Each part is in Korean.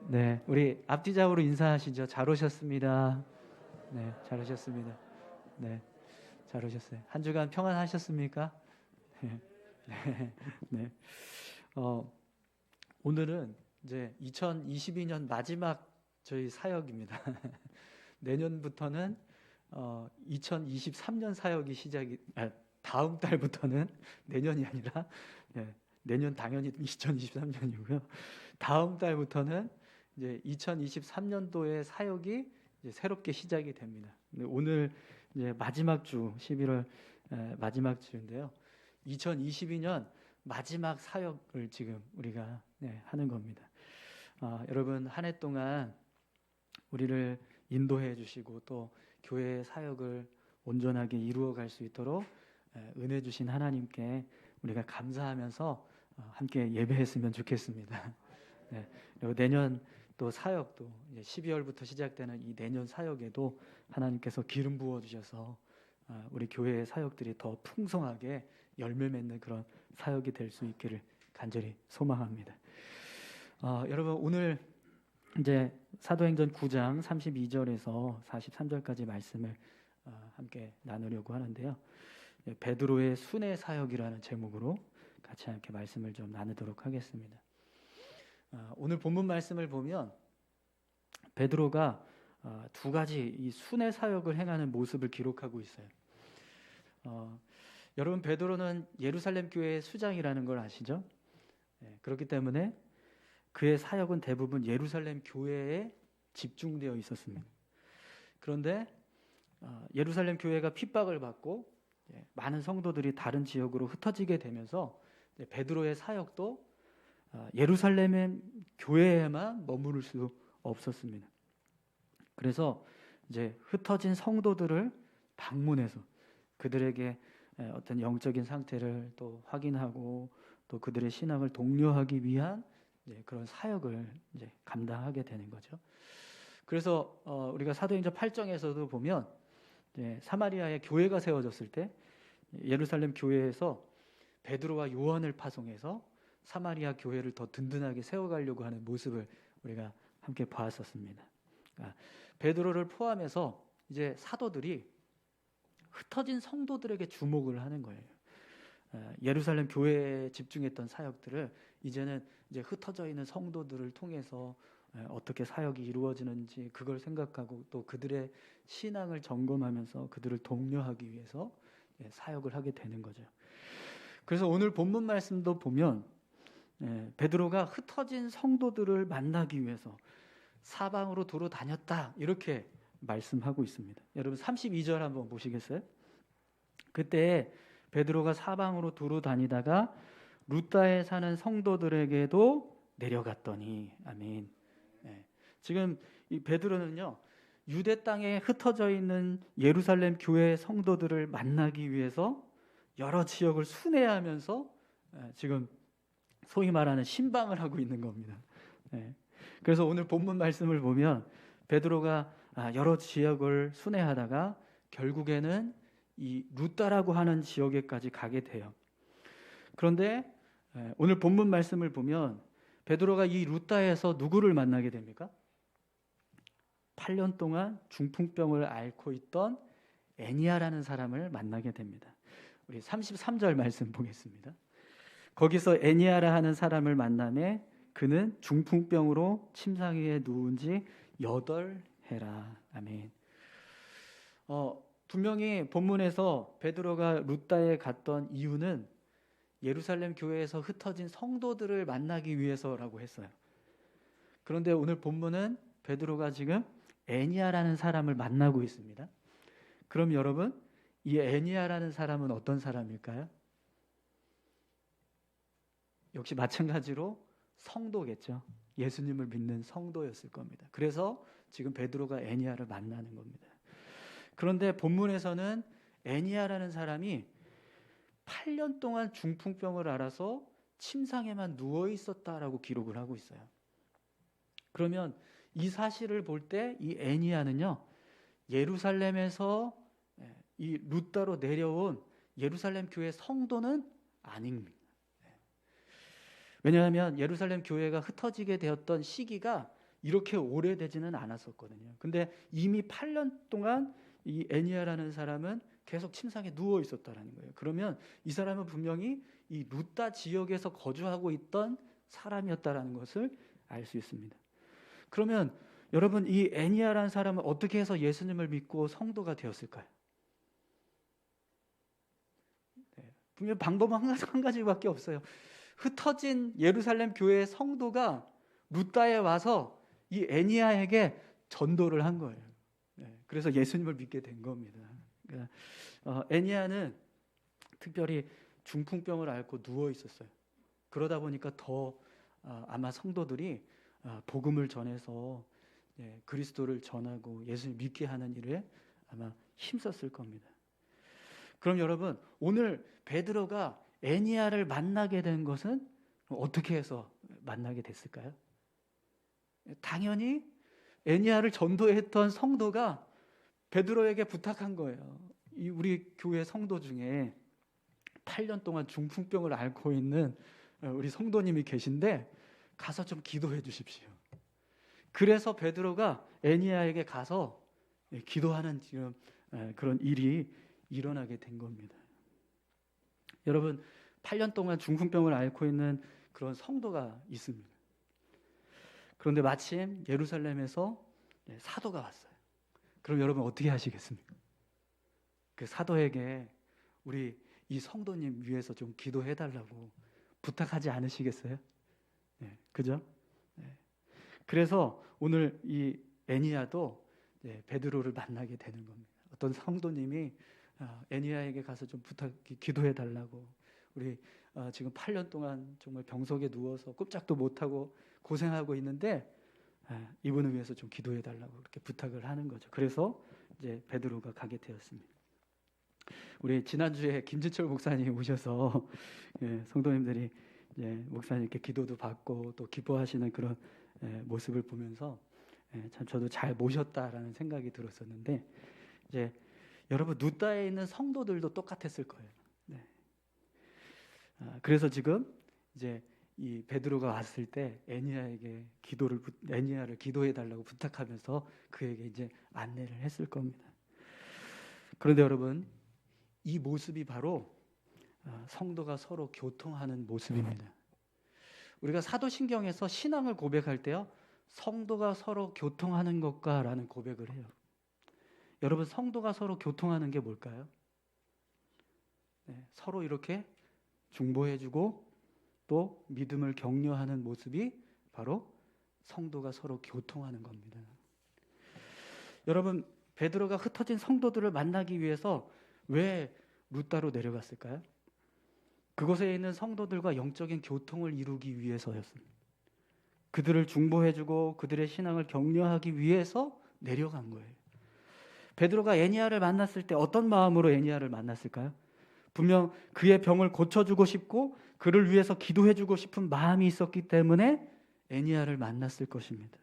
네, 우리 앞뒤좌우로 인사하시죠. 잘 오셨습니다. 네, 잘 오셨습니다. 네, 잘 오셨어요. 한 주간 평안하셨습니까? 네, 네. 네. 어, 오늘은 이제 2022년 마지막 저희 사역입니다. 내년부터는 2023년 사역이 다음 달부터는 내년이 아니라 내년 당연히 2023년이고요. 다음 달부터는 이제 2023년도의 사역이 이제 새롭게 시작이 됩니다. 오늘 이제 마지막 주 11월 마지막 주인데요. 2022년 마지막 사역을 지금 우리가 하는 겁니다. 여러분 한 해 동안 우리를 인도해 주시고 또 교회의 사역을 온전하게 이루어갈 수 있도록 은혜 주신 하나님께 우리가 감사하면서 함께 예배했으면 좋겠습니다. 네, 그리고 내년 또 사역도 이제 12월부터 시작되는 이 내년 사역에도 하나님께서 기름 부어 주셔서 우리 교회의 사역들이 더 풍성하게 열매 맺는 그런 사역이 될 수 있기를 간절히 소망합니다. 여러분 오늘 이제 사도행전 9장 32절에서 43절까지 말씀을 함께 나누려고 하는데요. 베드로의 순회 사역이라는 제목으로 같이 함께 말씀을 좀 나누도록 하겠습니다. 오늘 본문 말씀을 보면 베드로가 두 가지 이 순회 사역을 행하는 모습을 기록하고 있어요. 여러분 베드로는 예루살렘 교회의 수장이라는 걸 아시죠? 그렇기 때문에 그의 사역은 대부분 예루살렘 교회에 집중되어 있었습니다. 그런데 예루살렘 교회가 핍박을 받고 많은 성도들이 다른 지역으로 흩어지게 되면서 베드로의 사역도 예루살렘의 교회에만 머무를 수 없었습니다. 그래서 이제 흩어진 성도들을 방문해서 그들에게 어떤 영적인 상태를 또 확인하고 또 그들의 신앙을 독려하기 위한 그런 사역을 이제 감당하게 되는 거죠. 그래서 우리가 사도행전 8장에서도 보면 사마리아에 교회가 세워졌을 때 예루살렘 교회에서 베드로와 요한을 파송해서 사마리아 교회를 더 든든하게 세워가려고 하는 모습을 우리가 함께 보았었습니다. 그러니까 베드로를 포함해서 이제 사도들이 흩어진 성도들에게 주목을 하는 거예요. 예루살렘 교회에 집중했던 사역들을 이제는 이제 흩어져 있는 성도들을 통해서 어떻게 사역이 이루어지는지 그걸 생각하고 또 그들의 신앙을 점검하면서 그들을 독려하기 위해서 사역을 하게 되는 거죠. 그래서 오늘 본문 말씀도 보면 베드로가 흩어진 성도들을 만나기 위해서 사방으로 두루 다녔다 이렇게 말씀하고 있습니다. 여러분 32절 한번 보시겠어요? 그때 베드로가 사방으로 두루 다니다가 루다에 사는 성도들에게도 내려갔더니 아멘. 지금 이 베드로는요 유대 땅에 흩어져 있는 예루살렘 교회 성도들을 만나기 위해서 여러 지역을 순회하면서 지금 소위 말하는 신방을 하고 있는 겁니다. 그래서 오늘 본문 말씀을 보면 베드로가 여러 지역을 순회하다가 결국에는 이 루다라고 하는 지역에까지 가게 돼요. 그런데 오늘 본문 말씀을 보면 베드로가 이 루다에서 누구를 만나게 됩니까? 8년 동안 중풍병을 앓고 있던 애니아라는 사람을 만나게 됩니다. 우리 33절 말씀 보겠습니다. 거기서 애니아라 하는 사람을 만남에 그는 중풍병으로 침상위에 누운 지 8해라. 아멘. 분명히 본문에서 베드로가 루다에 갔던 이유는 예루살렘 교회에서 흩어진 성도들을 만나기 위해서라고 했어요. 그런데 오늘 본문은 베드로가 지금 애니아라는 사람을 만나고 있습니다. 그럼 여러분, 이 애니아라는 사람은 어떤 사람일까요? 역시 마찬가지로 성도겠죠. 예수님을 믿는 성도였을 겁니다. 그래서 지금 베드로가 애니아를 만나는 겁니다. 그런데 본문에서는 애니아라는 사람이 8년 동안 중풍병을 앓아서 침상에만 누워 있었다라고 기록을 하고 있어요. 그러면 이 사실을 볼 때 이 애니아는요 예루살렘에서 이 루다로 내려온 예루살렘 교회 성도는 아닙니다. 왜냐하면 예루살렘 교회가 흩어지게 되었던 시기가 이렇게 오래되지는 않았었거든요. 근데 이미 8년 동안 이 애니야라는 사람은 계속 침상에 누워 있었다는 거예요. 그러면 이 사람은 분명히 이 루다 지역에서 거주하고 있던 사람이었다는 것을 알 수 있습니다. 그러면 여러분, 이 애니야라는 사람은 어떻게 해서 예수님을 믿고 성도가 되었을까요? 네, 분명 방법은 한 가지밖에 없어요. 흩어진 예루살렘 교회의 성도가 루다에 와서 이 애니야에게 전도를 한 거예요. 네, 그래서 예수님을 믿게 된 겁니다. 그러니까 애니야는 특별히 중풍병을 앓고 누워 있었어요. 그러다 보니까 더 아마 성도들이 복음을 전해서 그리스도를 전하고 예수를 믿게 하는 일에 아마 힘썼을 겁니다. 그럼 여러분, 오늘 베드로가 애니야를 만나게 된 것은 어떻게 해서 만나게 됐을까요? 당연히 애니야를 전도했던 성도가 베드로에게 부탁한 거예요. 우리 교회 성도 중에 8년 동안 중풍병을 앓고 있는 우리 성도님이 계신데 가서 좀 기도해 주십시오. 그래서 베드로가 애니야에게 가서 기도하는 지금 그런 일이 일어나게 된 겁니다. 여러분, 8년 동안 중풍병을 앓고 있는 그런 성도가 있습니다. 그런데 마침 예루살렘에서 사도가 왔어요. 그럼 여러분 어떻게 하시겠습니까? 그 사도에게 우리 이 성도님 위해서 좀 기도해 달라고 부탁하지 않으시겠어요? 네, 그죠? 네. 그래서 오늘 이 애니야도 베드로를 만나게 되는 겁니다. 어떤 성도님이 애니야에게 가서 좀 기도해 달라고, 우리 지금 8년 동안 정말 병석에 누워서 꼼짝도 못하고 고생하고 있는데 이분을 위해서 좀 기도해 달라고 그렇게 부탁을 하는 거죠. 그래서 이제 베드로가 가게 되었습니다. 우리 지난주에 김진철 목사님 오셔서 성도님들이 목사님께 기도도 받고 또 기뻐하시는 그런 모습을 보면서 참 저도 잘 모셨다라는 생각이 들었었는데, 이제 여러분 루다에 있는 성도들도 똑같았을 거예요. 네. 그래서 지금 이제 이 베드로가 왔을 때 애니야를 기도해 달라고 부탁하면서 그에게 이제 안내를 했을 겁니다. 그런데 여러분, 이 모습이 바로 성도가 서로 교통하는 모습입니다. 우리가 사도신경에서 신앙을 고백할 때요, 성도가 서로 교통하는 것과라는 고백을 해요. 여러분, 성도가 서로 교통하는 게 뭘까요? 서로 이렇게 중보해주고 또 믿음을 격려하는 모습이 바로 성도가 서로 교통하는 겁니다. 여러분, 베드로가 흩어진 성도들을 만나기 위해서 왜 루다로 내려갔을까요? 그곳에 있는 성도들과 영적인 교통을 이루기 위해서였습니다. 그들을 중보해주고 그들의 신앙을 격려하기 위해서 내려간 거예요. 베드로가 애니야를 만났을 때 어떤 마음으로 애니야를 만났을까요? 분명 그의 병을 고쳐주고 싶고 그를 위해서 기도해주고 싶은 마음이 있었기 때문에 애니야를 만났을 것입니다.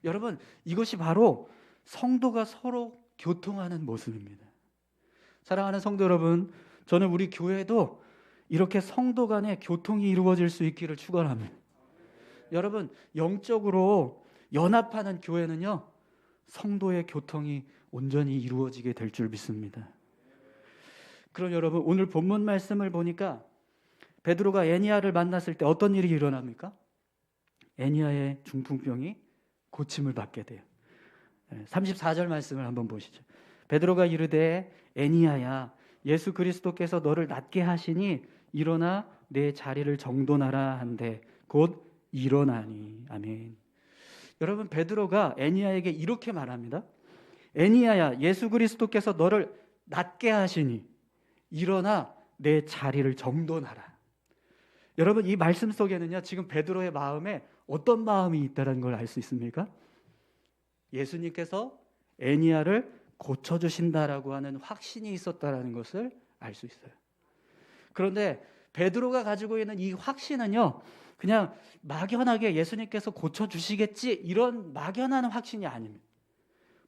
여러분, 이것이 바로 성도가 서로 교통하는 모습입니다. 사랑하는 성도 여러분, 저는 우리 교회도 이렇게 성도 간의 교통이 이루어질 수 있기를 축원합니다. 여러분, 영적으로 연합하는 교회는요, 성도의 교통이 온전히 이루어지게 될 줄 믿습니다. 그럼 여러분, 오늘 본문 말씀을 보니까 베드로가 애니야를 만났을 때 어떤 일이 일어납니까? 애니야의 중풍병이 고침을 받게 돼요. 34절 말씀을 한번 보시죠. 베드로가 이르되 애니야야, 예수 그리스도께서 너를 낫게 하시니 일어나 내 자리를 정돈하라 한데 곧 일어나니. 아멘. 여러분, 베드로가 애니야에게 이렇게 말합니다. 애니야야, 예수 그리스도께서 너를 낫게 하시니 일어나 내 자리를 정돈하라. 여러분, 이 말씀 속에는요, 지금 베드로의 마음에 어떤 마음이 있다는 걸 알 수 있습니까? 예수님께서 애니야를 고쳐주신다라고 하는 확신이 있었다라는 것을 알 수 있어요. 그런데 베드로가 가지고 있는 이 확신은요, 그냥 막연하게 예수님께서 고쳐주시겠지 이런 막연한 확신이 아닙니다.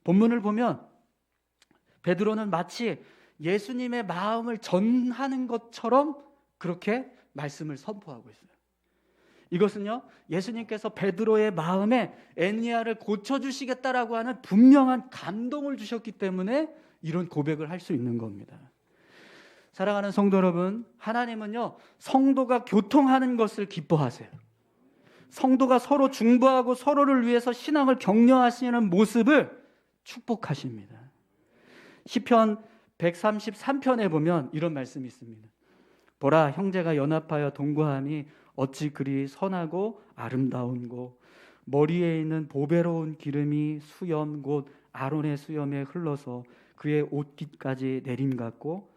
본문을 보면 베드로는 마치 예수님의 마음을 전하는 것처럼 그렇게 말씀을 선포하고 있어요. 이것은요, 예수님께서 베드로의 마음에 애니야를 고쳐주시겠다라고 하는 분명한 감동을 주셨기 때문에 이런 고백을 할 수 있는 겁니다. 사랑하는 성도 여러분, 하나님은요, 성도가 교통하는 것을 기뻐하세요. 성도가 서로 중보하고 서로를 위해서 신앙을 격려하시는 모습을 축복하십니다. 시편 133편에 보면 이런 말씀이 있습니다. 보라, 형제가 연합하여 동거함이 어찌 그리 선하고 아름다운고, 머리에 있는 보배로운 기름이 수염 곧 아론의 수염에 흘러서 그의 옷깃까지 내림 같고,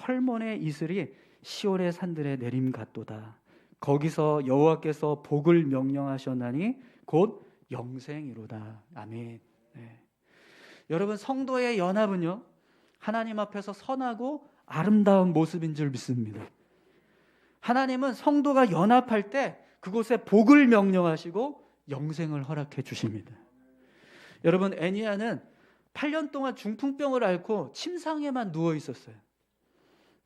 헐몬의 이슬이 시온의 산들에 내림 같도다. 거기서 여호와께서 복을 명령하셨나니 곧 영생이로다. 아멘. 네. 여러분, 성도의 연합은요, 하나님 앞에서 선하고 아름다운 모습인 줄 믿습니다. 하나님은 성도가 연합할 때 그곳에 복을 명령하시고 영생을 허락해 주십니다. 여러분, 애니야는 8년 동안 중풍병을 앓고 침상에만 누워 있었어요.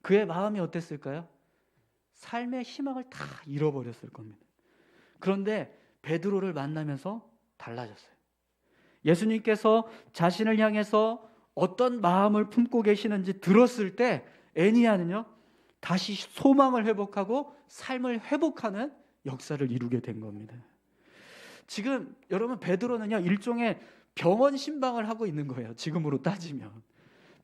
그의 마음이 어땠을까요? 삶의 희망을 다 잃어버렸을 겁니다. 그런데 베드로를 만나면서 달라졌어요. 예수님께서 자신을 향해서 어떤 마음을 품고 계시는지 들었을 때 애니야는요, 다시 소망을 회복하고 삶을 회복하는 역사를 이루게 된 겁니다. 지금 여러분, 베드로는요, 일종의 병원 신방을 하고 있는 거예요. 지금으로 따지면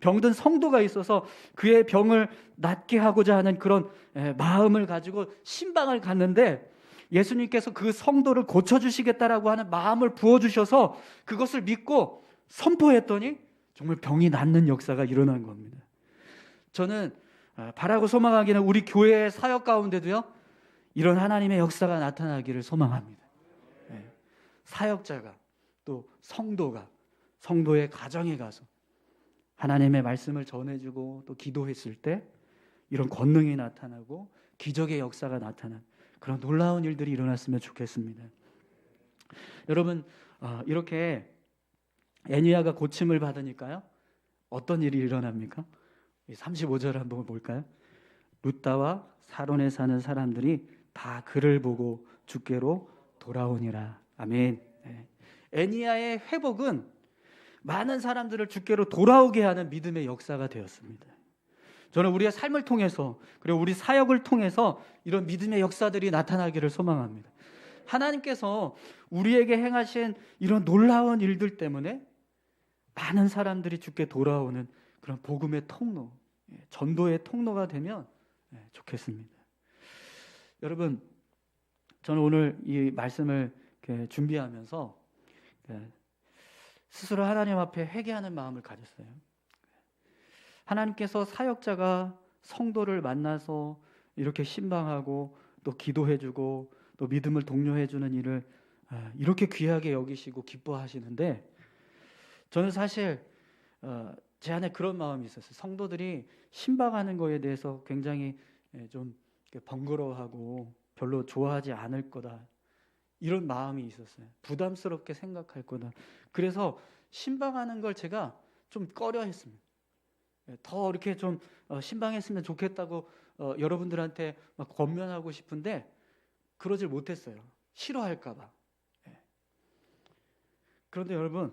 병든 성도가 있어서 그의 병을 낫게 하고자 하는 그런 마음을 가지고 신방을 갔는데, 예수님께서 그 성도를 고쳐주시겠다라고 하는 마음을 부어주셔서 그것을 믿고 선포했더니 정말 병이 낫는 역사가 일어난 겁니다. 저는 바라고 소망하기는 우리 교회의 사역 가운데도요, 이런 하나님의 역사가 나타나기를 소망합니다. 사역자가, 또 성도가 성도의 가정에 가서 하나님의 말씀을 전해주고 또 기도했을 때 이런 권능이 나타나고 기적의 역사가 나타난 그런 놀라운 일들이 일어났으면 좋겠습니다. 여러분, 이렇게 애니야가 고침을 받으니까요, 어떤 일이 일어납니까? 35절 한번 볼까요? 룻다와 사론에 사는 사람들이 다 그를 보고 주께로 돌아오니라. 아멘. 애니야의 회복은 많은 사람들을 주께로 돌아오게 하는 믿음의 역사가 되었습니다. 저는 우리의 삶을 통해서, 그리고 우리 사역을 통해서 이런 믿음의 역사들이 나타나기를 소망합니다. 하나님께서 우리에게 행하신 이런 놀라운 일들 때문에 많은 사람들이 주께 돌아오는 그런 복음의 통로, 전도의 통로가 되면 좋겠습니다. 여러분, 저는 오늘 이 말씀을 준비하면서 스스로 하나님 앞에 회개하는 마음을 가졌어요. 하나님께서 사역자가 성도를 만나서 이렇게 신방하고 또 기도해주고 또 믿음을 독려해주는 일을 이렇게 귀하게 여기시고 기뻐하시는데, 저는 사실 제 안에 그런 마음이 있었어요. 성도들이 신방하는 거에 대해서 굉장히 좀 번거로워하고 별로 좋아하지 않을 거다, 이런 마음이 있었어요. 부담스럽게 생각할 거다. 그래서 신방하는 걸 제가 좀 꺼려했습니다. 더 이렇게 좀 신방했으면 좋겠다고 여러분들한테 막 권면하고 싶은데 그러질 못했어요. 싫어할까 봐. 그런데 여러분,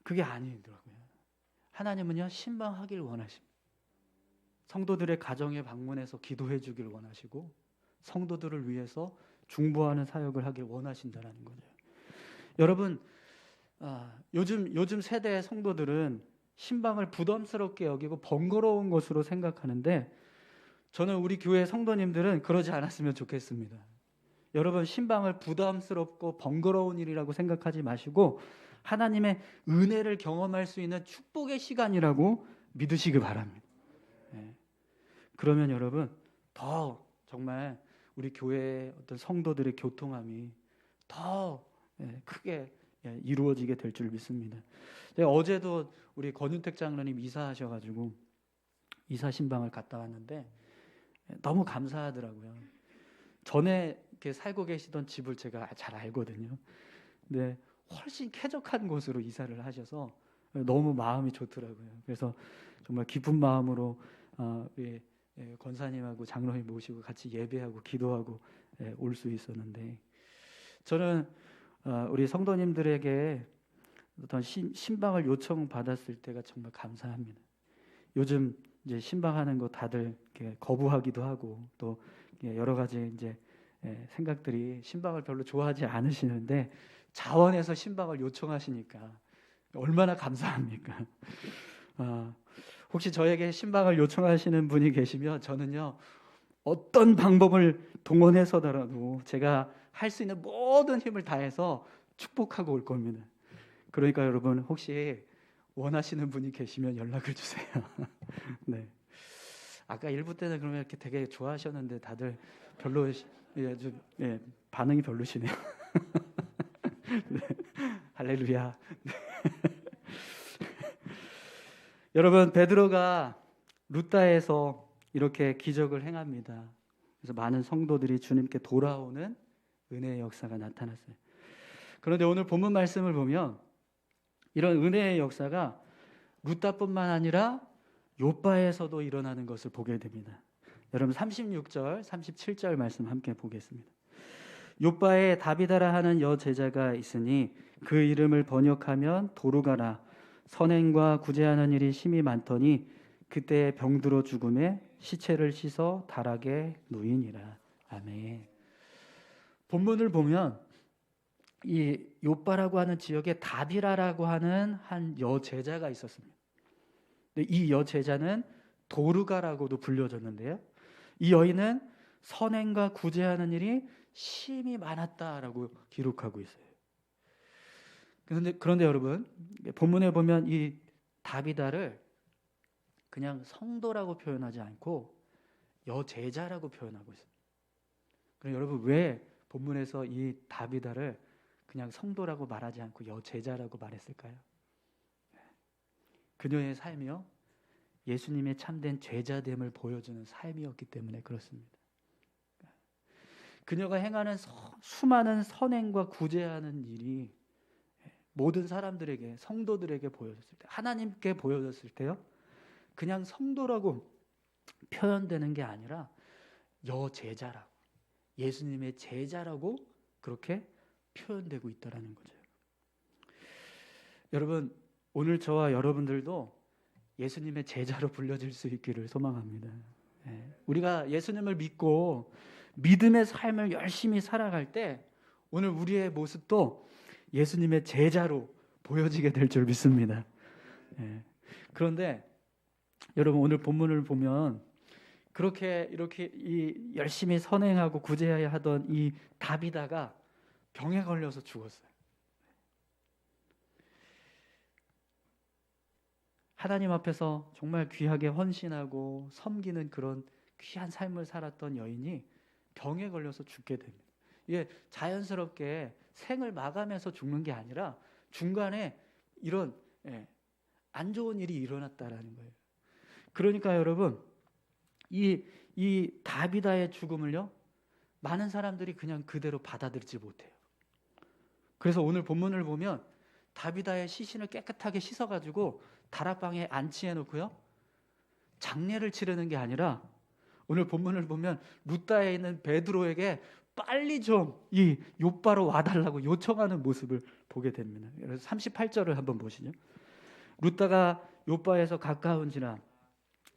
그게 아니더라고요. 하나님은요, 신방하길 원하십니다. 성도들의 가정에 방문해서 기도해 주길 원하시고 성도들을 위해서 중보하는 사역을 하길 원하신다는 거죠. 여러분, 요즘 세대의 성도들은 신방을 부담스럽게 여기고 번거로운 것으로 생각하는데, 저는 우리 교회 성도님들은 그러지 않았으면 좋겠습니다. 여러분, 신방을 부담스럽고 번거로운 일이라고 생각하지 마시고 하나님의 은혜를 경험할 수 있는 축복의 시간이라고 믿으시기 바랍니다. 그러면 여러분, 더 정말 우리 교회의 어떤 성도들의 교통함이 더 크게 이루어지게 될 줄 믿습니다. 어제도 우리 권윤택 장로님 이사하셔가지고 이사 신방을 갔다 왔는데 너무 감사하더라고요. 전에 이렇게 살고 계시던 집을 제가 잘 알거든요. 근데 훨씬 쾌적한 곳으로 이사를 하셔서 너무 마음이 좋더라고요. 그래서 정말 기쁜 마음으로 권사님하고 장로님 모시고 같이 예배하고 기도하고 올 수 있었는데, 저는 우리 성도님들에게 어떤 신방을 요청받았을 때가 정말 감사합니다. 요즘 이제 신방하는 거 다들 이렇게 거부하기도 하고 또 여러 가지 이제 생각들이 신방을 별로 좋아하지 않으시는데 자원해서 신방을 요청하시니까 얼마나 감사합니까? 혹시 저에게 신방을 요청하시는 분이 계시면 저는요, 어떤 방법을 동원해서더라도 제가 할 수 있는 모든 힘을 다해서 축복하고 올 겁니다. 그러니까 여러분, 혹시 원하시는 분이 계시면 연락을 주세요. 네. 아까 1부 때는 그러면 이렇게 되게 좋아하셨는데 다들 별로 반응이 별로시네요. 네. 할렐루야. 네. 여러분, 베드로가 루다에서 이렇게 기적을 행합니다. 그래서 많은 성도들이 주님께 돌아오는 은혜의 역사가 나타났어요. 그런데 오늘 본문 말씀을 보면 이런 은혜의 역사가 루다뿐만 아니라 요바에서도 일어나는 것을 보게 됩니다. 여러분 36절, 37절 말씀 함께 보겠습니다. 요바에 다비다라 하는 여제자가 있으니 그 이름을 번역하면 도루가라. 선행과 구제하는 일이 심히 많더니 그때 병들어 죽음에 시체를 씻어 다락에 누이니라. 아멘. 본문을 보면 이 요바라고 하는 지역에 다비라라고 하는 한 여제자가 있었습니다. 근데 이 여제자는 도르가라고도 불려졌는데요, 이 여인은 선행과 구제하는 일이 심히 많았다라고 기록하고 있어요. 그런데 여러분, 본문에 보면 이 다비다를 그냥 성도라고 표현하지 않고 여제자라고 표현하고 있어요. 그럼 여러분, 왜 본문에서 이 다비다를 그냥 성도라고 말하지 않고 여제자라고 말했을까요? 그녀의 삶이요, 예수님의 참된 제자됨을 보여주는 삶이었기 때문에 그렇습니다. 그녀가 행하는 수많은 선행과 구제하는 일이 모든 사람들에게, 성도들에게 보여졌을 때, 하나님께 보여졌을 때요, 그냥 성도라고 표현되는 게 아니라 여제자라고, 예수님의 제자라고 그렇게 표현되고 있다는 거죠. 여러분, 오늘 저와 여러분들도 예수님의 제자로 불려질 수 있기를 소망합니다. 우리가 예수님을 믿고 믿음의 삶을 열심히 살아갈 때 오늘 우리의 모습도 예수님의 제자로 보여지게 될 줄 믿습니다. 그런데 여러분, 오늘 본문을 보면 이렇게 열심히 선행하고 구제해야 하던 이 다비다가 병에 걸려서 죽었어요. 하나님 앞에서 정말 귀하게 헌신하고 섬기는 그런 귀한 삶을 살았던 여인이 병에 걸려서 죽게 됩니다. 이게 자연스럽게 생을 마감해서 죽는 게 아니라 중간에 이런 안 좋은 일이 일어났다라는 거예요. 그러니까 여러분, 이 다비다의 죽음을요, 많은 사람들이 그냥 그대로 받아들이지 못해요. 그래서 오늘 본문을 보면 다비다의 시신을 깨끗하게 씻어가지고 다락방에 안치해 놓고요, 장례를 치르는 게 아니라 오늘 본문을 보면 루다에 있는 베드로에게 빨리 좀 이 요바로 와달라고 요청하는 모습을 보게 됩니다. 그래서 38절을 한번 보시죠. 루다가 요바에서 가까운지라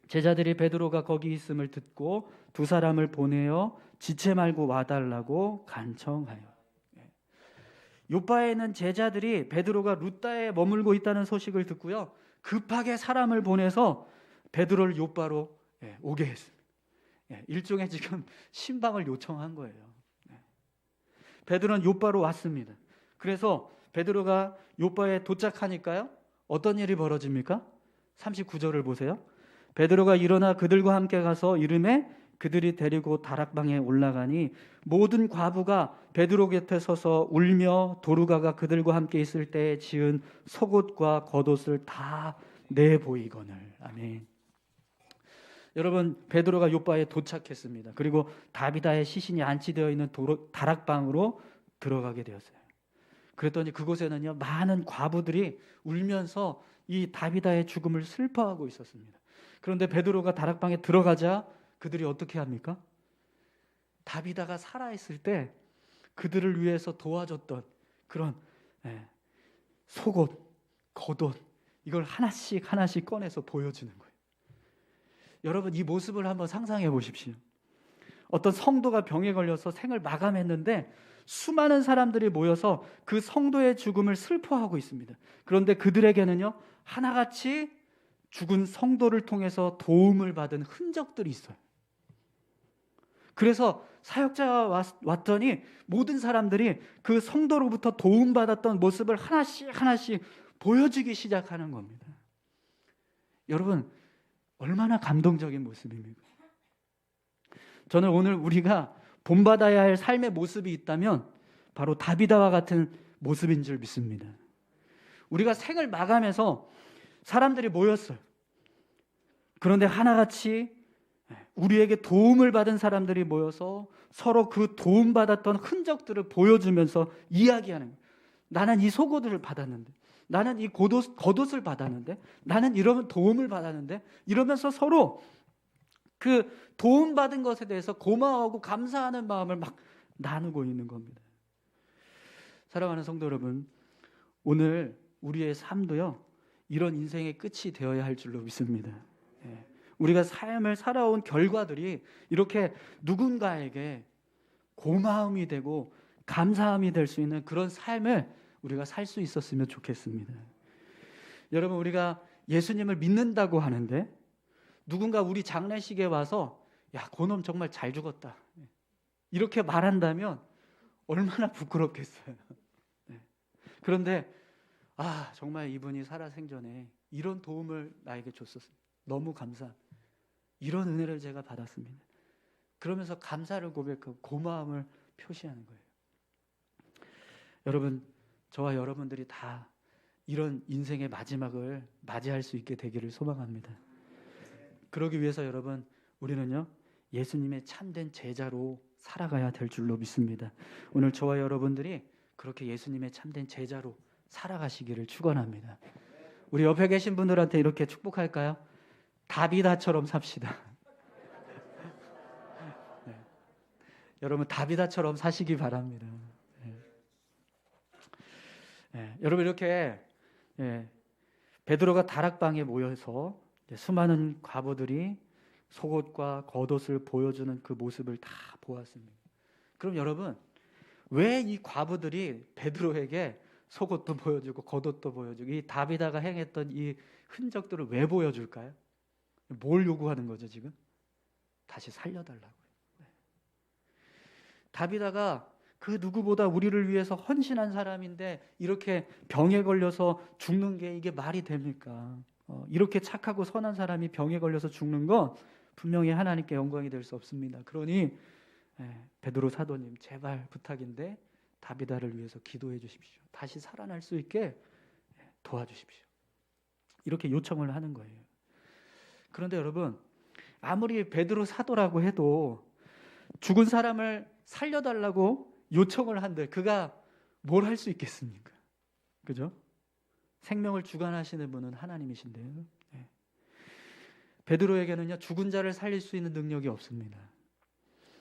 제자들이 베드로가 거기 있음을 듣고 두 사람을 보내어 지체 말고 와달라고 간청하여. 요바에 있는 제자들이 베드로가 루다에 머물고 있다는 소식을 듣고요, 급하게 사람을 보내서 베드로를 요바로 오게 했습니다. 일종의 지금 신방을 요청한 거예요. 베드로는 요바로 왔습니다. 그래서 베드로가 요바에 도착하니까요, 어떤 일이 벌어집니까? 39절을 보세요. 베드로가 일어나 그들과 함께 가서 이르매 그들이 데리고 다락방에 올라가니 모든 과부가 베드로 곁에 서서 울며 도루가가 그들과 함께 있을 때에 지은 속옷과 겉옷을 다 내보이거늘. 아멘. 여러분, 베드로가 요바에 도착했습니다. 그리고 다비다의 시신이 안치되어 있는 다락방으로 들어가게 되었어요. 그랬더니 그곳에는요, 많은 과부들이 울면서 이 다비다의 죽음을 슬퍼하고 있었습니다. 그런데 베드로가 다락방에 들어가자 그들이 어떻게 합니까? 다비다가 살아있을 때 그들을 위해서 도와줬던 그런 속옷, 겉옷, 이걸 하나씩 하나씩 꺼내서 보여주는 거예요. 여러분, 이 모습을 한번 상상해 보십시오. 어떤 성도가 병에 걸려서 생을 마감했는데 수많은 사람들이 모여서 그 성도의 죽음을 슬퍼하고 있습니다. 그런데 그들에게는요, 하나같이 죽은 성도를 통해서 도움을 받은 흔적들이 있어요. 그래서 사역자가 왔더니 모든 사람들이 그 성도로부터 도움받았던 모습을 하나씩 하나씩 보여주기 시작하는 겁니다. 여러분, 얼마나 감동적인 모습입니까? 저는 오늘 우리가 본받아야 할 삶의 모습이 있다면 바로 다비다와 같은 모습인 줄 믿습니다. 우리가 생을 마감해서 사람들이 모였어요. 그런데 하나같이 우리에게 도움을 받은 사람들이 모여서 서로 그 도움받았던 흔적들을 보여주면서 이야기하는 거예요. 나는 이 속옷을 받았는데, 나는 이 겉옷을 받았는데, 나는 이런 도움을 받았는데, 이러면서 서로 그 도움받은 것에 대해서 고마워하고 감사하는 마음을 막 나누고 있는 겁니다. 사랑하는 성도 여러분, 오늘 우리의 삶도요, 이런 인생의 끝이 되어야 할 줄로 믿습니다. 우리가 삶을 살아온 결과들이 이렇게 누군가에게 고마움이 되고 감사함이 될 수 있는 그런 삶을 우리가 살 수 있었으면 좋겠습니다. 여러분, 우리가 예수님을 믿는다고 하는데 누군가 우리 장례식에 와서 야, 그놈 정말 잘 죽었다, 이렇게 말한다면 얼마나 부끄럽겠어요. 그런데 정말 이분이 살아생전에 이런 도움을 나에게 줬었어요. 너무 감사. 이런 은혜를 제가 받았습니다. 그러면서 감사를 고백하고 고마움을 표시하는 거예요. 여러분, 저와 여러분들이 다 이런 인생의 마지막을 맞이할 수 있게 되기를 소망합니다. 그러기 위해서 여러분, 우리는요, 예수님의 참된 제자로 살아가야 될 줄로 믿습니다. 오늘 저와 여러분들이 그렇게 예수님의 참된 제자로 살아가시기를 축원합니다. 우리 옆에 계신 분들한테 이렇게 축복할까요? 다비다처럼 삽시다. 여러분, 다비다처럼 사시기 바랍니다. 여러분, 이렇게 베드로가 다락방에 모여서 수많은 과부들이 속옷과 겉옷을 보여주는 그 모습을 다 보았습니다. 그럼 여러분, 왜 이 과부들이 베드로에게 속옷도 보여주고 겉옷도 보여주고 이 다비다가 행했던 이 흔적들을 왜 보여줄까요? 뭘 요구하는 거죠, 지금? 다시 살려달라고요. 다비다가 그 누구보다 우리를 위해서 헌신한 사람인데 이렇게 병에 걸려서 죽는 게 이게 말이 됩니까? 이렇게 착하고 선한 사람이 병에 걸려서 죽는 건 분명히 하나님께 영광이 될 수 없습니다. 그러니 베드로 사도님, 제발 부탁인데 다비다를 위해서 기도해 주십시오. 다시 살아날 수 있게 도와주십시오. 이렇게 요청을 하는 거예요. 그런데 여러분, 아무리 베드로 사도라고 해도 죽은 사람을 살려달라고 요청을 한들 그가 뭘 할 수 있겠습니까? 그죠? 생명을 주관하시는 분은 하나님이신데요. 베드로에게는요, 죽은 자를 살릴 수 있는 능력이 없습니다.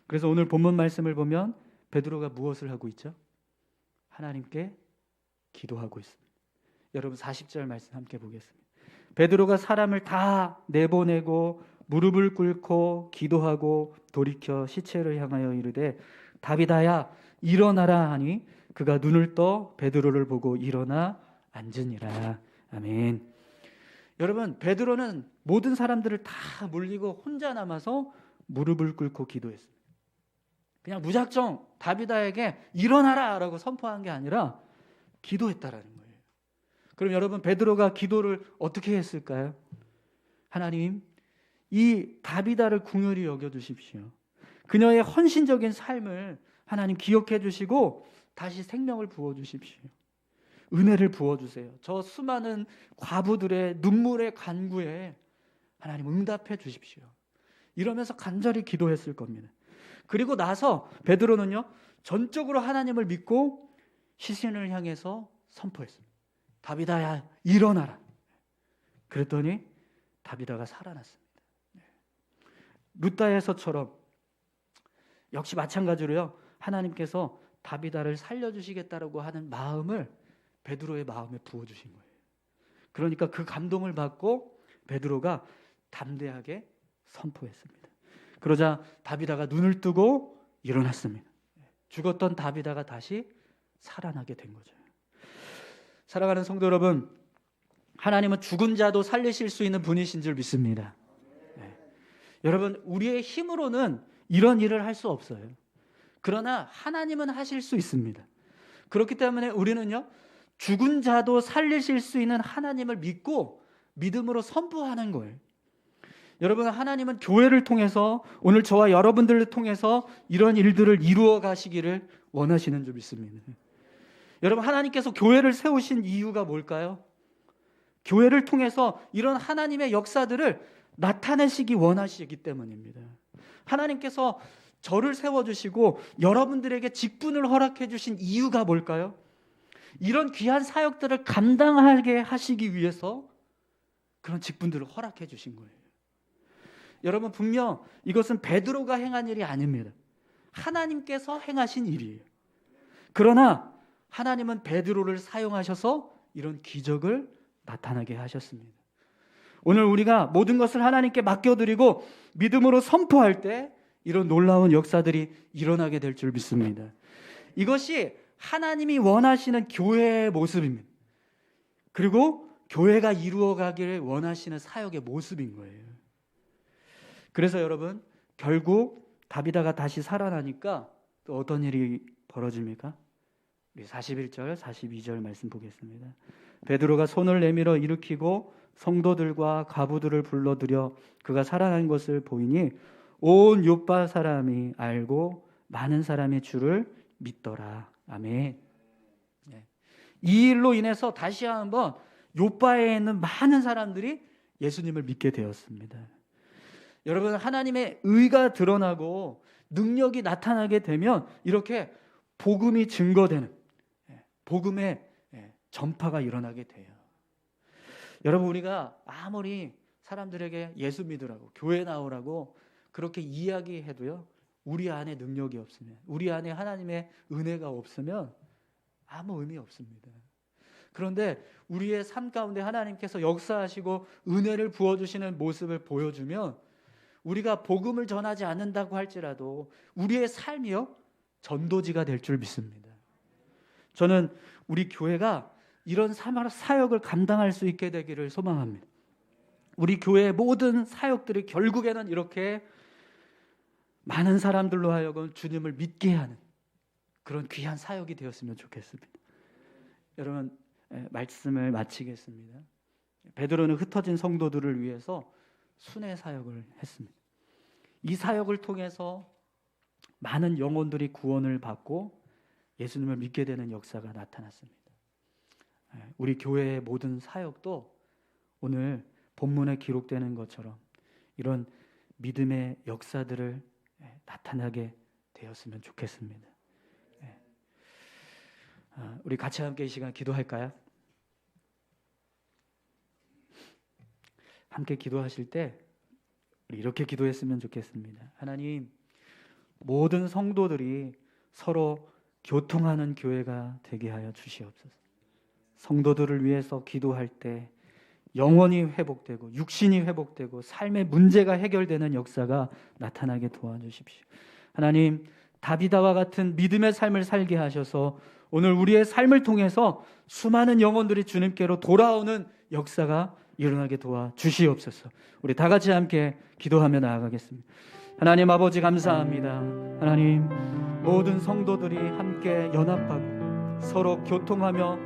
그래서 오늘 본문 말씀을 보면 베드로가 무엇을 하고 있죠? 하나님께 기도하고 있습니다. 여러분, 40절 말씀 함께 보겠습니다. 베드로가 사람을 다 내보내고 무릎을 꿇고 기도하고 돌이켜 시체를 향하여 이르되 다비다야 일어나라 하니 그가 눈을 떠 베드로를 보고 일어나 앉으니라. 아멘. 여러분, 베드로는 모든 사람들을 다 물리고 혼자 남아서 무릎을 꿇고 기도했습니다. 그냥 무작정 다비다에게 일어나라 라고 선포한 게 아니라 기도했다라는 거예요. 그럼 여러분, 베드로가 기도를 어떻게 했을까요? 하나님, 이 다비다를 긍휼히 여겨주십시오. 그녀의 헌신적인 삶을 하나님 기억해 주시고 다시 생명을 부어주십시오. 은혜를 부어주세요. 저 수많은 과부들의 눈물의 간구에 하나님 응답해 주십시오. 이러면서 간절히 기도했을 겁니다. 그리고 나서 베드로는요, 전적으로 하나님을 믿고 시신을 향해서 선포했습니다. 다비다야 일어나라. 그랬더니 다비다가 살아났습니다. 루다에서처럼 역시 마찬가지로요, 하나님께서 다비다를 살려주시겠다라고 하는 마음을 베드로의 마음에 부어주신 거예요. 그러니까 그 감동을 받고 베드로가 담대하게 선포했습니다. 그러자 다비다가 눈을 뜨고 일어났습니다. 죽었던 다비다가 다시 살아나게 된 거죠. 사랑하는 성도 여러분, 하나님은 죽은 자도 살리실 수 있는 분이신 줄 믿습니다. 여러분, 우리의 힘으로는 이런 일을 할 수 없어요. 그러나 하나님은 하실 수 있습니다. 그렇기 때문에 우리는요, 죽은 자도 살리실 수 있는 하나님을 믿고 믿음으로 선포하는 거예요. 여러분, 하나님은 교회를 통해서, 오늘 저와 여러분들을 통해서 이런 일들을 이루어 가시기를 원하시는 줄 믿습니다. 여러분, 하나님께서 교회를 세우신 이유가 뭘까요? 교회를 통해서 이런 하나님의 역사들을 나타내시기 원하시기 때문입니다. 하나님께서 저를 세워주시고 여러분들에게 직분을 허락해 주신 이유가 뭘까요? 이런 귀한 사역들을 감당하게 하시기 위해서 그런 직분들을 허락해 주신 거예요. 여러분, 분명 이것은 베드로가 행한 일이 아닙니다. 하나님께서 행하신 일이에요. 그러나 하나님은 베드로를 사용하셔서 이런 기적을 나타나게 하셨습니다. 오늘 우리가 모든 것을 하나님께 맡겨드리고 믿음으로 선포할 때 이런 놀라운 역사들이 일어나게 될 줄 믿습니다. 이것이 하나님이 원하시는 교회의 모습입니다. 그리고 교회가 이루어가기를 원하시는 사역의 모습인 거예요. 그래서 여러분, 결국 다비다가 다시 살아나니까 또 어떤 일이 벌어집니까? 우리 41절, 42절 말씀 보겠습니다. 베드로가 손을 내밀어 일으키고 성도들과 과부들을 불러들여 그가 살아난 것을 보이니 온 요파 사람이 알고 많은 사람의 주를 믿더라. 아멘. 이 일로 인해서 다시 한번 요파에 있는 많은 사람들이 예수님을 믿게 되었습니다. 여러분, 하나님의 의가 드러나고 능력이 나타나게 되면 이렇게 복음이 증거되는, 복음의 전파가 일어나게 돼요. 여러분, 우리가 아무리 사람들에게 예수 믿으라고, 교회 나오라고 그렇게 이야기해도요, 우리 안에 능력이 없으면, 우리 안에 하나님의 은혜가 없으면 아무 의미 없습니다. 그런데 우리의 삶 가운데 하나님께서 역사하시고 은혜를 부어주시는 모습을 보여주면 우리가 복음을 전하지 않는다고 할지라도 우리의 삶이요, 전도지가 될 줄 믿습니다. 저는 우리 교회가 이런 사역을 감당할 수 있게 되기를 소망합니다. 우리 교회의 모든 사역들이 결국에는 이렇게 많은 사람들로 하여금 주님을 믿게 하는 그런 귀한 사역이 되었으면 좋겠습니다. 여러분, 말씀을 마치겠습니다. 베드로는 흩어진 성도들을 위해서 순회 사역을 했습니다. 이 사역을 통해서 많은 영혼들이 구원을 받고 예수님을 믿게 되는 역사가 나타났습니다. 우리 교회의 모든 사역도 오늘 본문에 기록되는 것처럼 이런 믿음의 역사들을 나타나게 되었으면 좋겠습니다. 우리 같이 함께 이 시간 기도할까요? 함께 기도하실 때 우리 이렇게 기도했으면 좋겠습니다. 하나님, 모든 성도들이 서로 교통하는 교회가 되게 하여 주시옵소서. 성도들을 위해서 기도할 때 영혼이 회복되고 육신이 회복되고 삶의 문제가 해결되는 역사가 나타나게 도와주십시오. 하나님, 다비다와 같은 믿음의 삶을 살게 하셔서 오늘 우리의 삶을 통해서 수많은 영혼들이 주님께로 돌아오는 역사가 일어나게 도와주시옵소서. 우리 다 같이 함께 기도하며 나아가겠습니다. 하나님 아버지, 감사합니다. 하나님, 모든 성도들이 함께 연합하고 서로 교통하며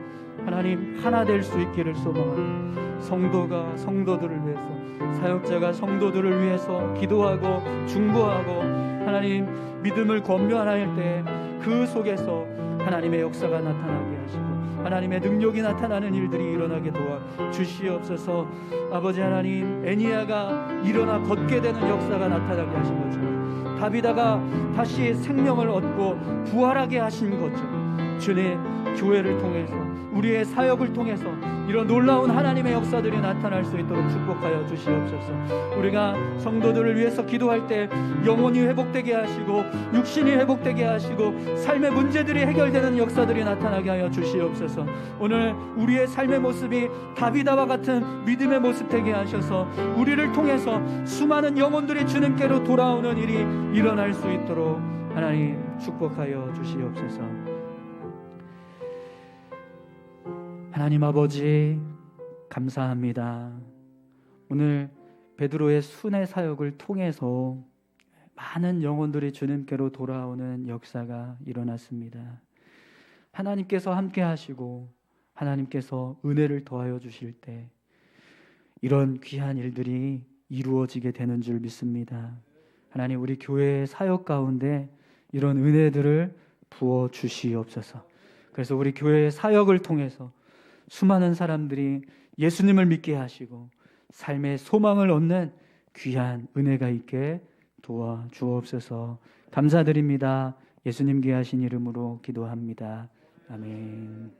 하나님 하나 될 수 있기를 소망합니다. 성도가 성도들을 위해서, 사역자가 성도들을 위해서 기도하고 중보하고 하나님 믿음을 권면할 때 그 속에서 하나님의 역사가 나타나게 하시고 하나님의 능력이 나타나는 일들이 일어나게 도와 주시옵소서. 아버지 하나님, 애니야가 일어나 걷게 되는 역사가 나타나게 하신 것처럼 다비다가 다시 생명을 얻고 부활하게 하신 것처럼 주님, 교회를 통해서, 우리의 사역을 통해서 이런 놀라운 하나님의 역사들이 나타날 수 있도록 축복하여 주시옵소서. 우리가 성도들을 위해서 기도할 때 영혼이 회복되게 하시고 육신이 회복되게 하시고 삶의 문제들이 해결되는 역사들이 나타나게 하여 주시옵소서. 오늘 우리의 삶의 모습이 다비다와 같은 믿음의 모습 되게 하셔서 우리를 통해서 수많은 영혼들이 주님께로 돌아오는 일이 일어날 수 있도록 하나님 축복하여 주시옵소서. 하나님 아버지 감사합니다. 오늘 베드로의 순회 사역을 통해서 많은 영혼들이 주님께로 돌아오는 역사가 일어났습니다. 하나님께서 함께 하시고 하나님께서 은혜를 더하여 주실 때 이런 귀한 일들이 이루어지게 되는 줄 믿습니다. 하나님, 우리 교회의 사역 가운데 이런 은혜들을 부어 주시옵소서. 그래서 우리 교회의 사역을 통해서 수많은 사람들이 예수님을 믿게 하시고 삶의 소망을 얻는 귀한 은혜가 있게 도와주옵소서. 감사드립니다. 예수님 귀하신 이름으로 기도합니다. 아멘.